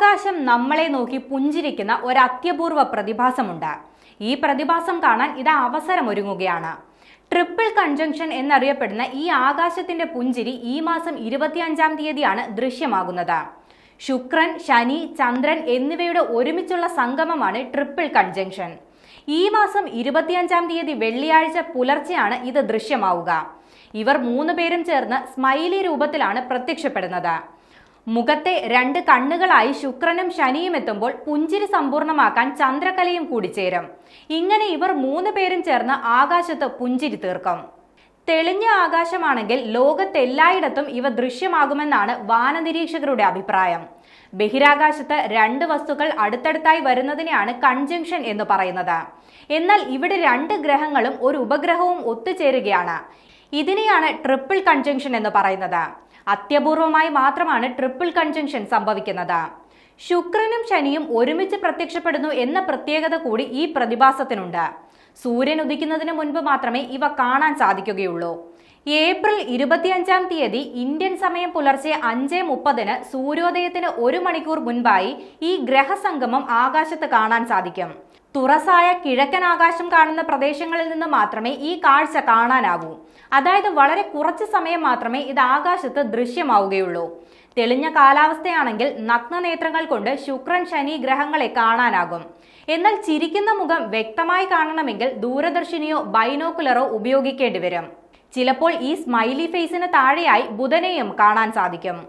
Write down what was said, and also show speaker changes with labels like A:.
A: ആകാശം നമ്മളെ നോക്കി പുഞ്ചിരിക്കുന്ന ഒരു അത്യപൂർവ പ്രതിഭാസമുണ്ട്. ഈ പ്രതിഭാസം കാണാൻ ഇത് അവസരമൊരുങ്ങുകയാണ്. ട്രിപ്പിൾ കൺജങ്ഷൻ എന്നറിയപ്പെടുന്ന ഈ ആകാശത്തിന്റെ പുഞ്ചിരി ഈ മാസം 25-ാം തീയതിയാണ് ദൃശ്യമാകുന്നത്. ശുക്രൻ, ശനി, ചന്ദ്രൻ എന്നിവയുടെ ഒരുമിച്ചുള്ള സംഗമമാണ് ട്രിപ്പിൾ കൺജങ്ഷൻ. ഈ മാസം 25-ാം തീയതി വെള്ളിയാഴ്ച പുലർച്ചെയാണ് ഇത് ദൃശ്യമാവുക. ഇവർ 3 പേരും ചേർന്ന് സ്മൈലി രൂപത്തിലാണ് പ്രത്യക്ഷപ്പെടുന്നത്. മുഖത്തെ 2 കണ്ണുകളായി ശുക്രനും ശനിയും എത്തുമ്പോൾ പുഞ്ചിരി സമ്പൂർണ്ണമാക്കാൻ ചന്ദ്രകലയും കൂടി ചേരും. ഇങ്ങനെ ഇവർ 3 പേരും ചേർന്ന് ആകാശത്ത് പുഞ്ചിരി തീർക്കും. തെളിഞ്ഞ ആകാശമാണെങ്കിൽ ലോകത്തെല്ലായിടത്തും ഇവ ദൃശ്യമാകുമെന്നാണ് വാനനിരീക്ഷകരുടെ അഭിപ്രായം. ബഹിരാകാശത്ത് 2 വസ്തുക്കൾ അടുത്തടുത്തായി വരുന്നതിനെയാണ് കൺജങ്ഷൻ എന്ന് പറയുന്നത്. എന്നാൽ ഇവിടെ 2 ഗ്രഹങ്ങളും ഒരു ഉപഗ്രഹവും ഒത്തുചേരുകയാണ്. ഇതിനെയാണ് ട്രിപ്പിൾ കൺജങ്ഷൻ എന്ന് പറയുന്നത്. അത്യപൂർവമായി മാത്രമാണ് ട്രിപ്പിൾ കൺജങ്ഷൻ സംഭവിക്കുന്നത്. ശുക്രനും ശനിയും ഒരുമിച്ച് പ്രത്യക്ഷപ്പെടുന്നു എന്ന പ്രത്യേകത കൂടി ഈ പ്രതിഭാസത്തിനുണ്ട്. സൂര്യൻ ഉദിക്കുന്നതിന് മുൻപ് മാത്രമേ ഇവ കാണാൻ സാധിക്കുകയുള്ളൂ. ഏപ്രിൽ 25-ാം തീയതി ഇന്ത്യൻ സമയം പുലർച്ചെ 5:30 സൂര്യോദയത്തിന് 1 മണിക്കൂർ മുൻപായി ഈ ഗ്രഹസംഗമം ആകാശത്ത് കാണാൻ സാധിക്കും. തുറസായ കിഴക്കൻ ആകാശം കാണുന്ന പ്രദേശങ്ങളിൽ നിന്ന് മാത്രമേ ഈ കാഴ്ച കാണാനാവൂ. അതായത് വളരെ കുറച്ച് സമയം മാത്രമേ ഇത് ആകാശത്ത് ദൃശ്യമാവുകയുള്ളൂ. തെളിഞ്ഞ കാലാവസ്ഥയാണെങ്കിൽ നഗ്നനേത്രങ്ങൾ കൊണ്ട് ശുക്രൻ, ശനി ഗ്രഹങ്ങളെ കാണാനാകും. എന്നാൽ ചിരിക്കുന്ന മുഖം വ്യക്തമായി കാണണമെങ്കിൽ ദൂരദർശിനിയോ ബൈനോക്കുലറോ ഉപയോഗിക്കേണ്ടി വരും. ചിലപ്പോൾ ഈ സ്മൈലി ഫേസിന് താഴെയായി ബുധനെയും കാണാൻ സാധിക്കും.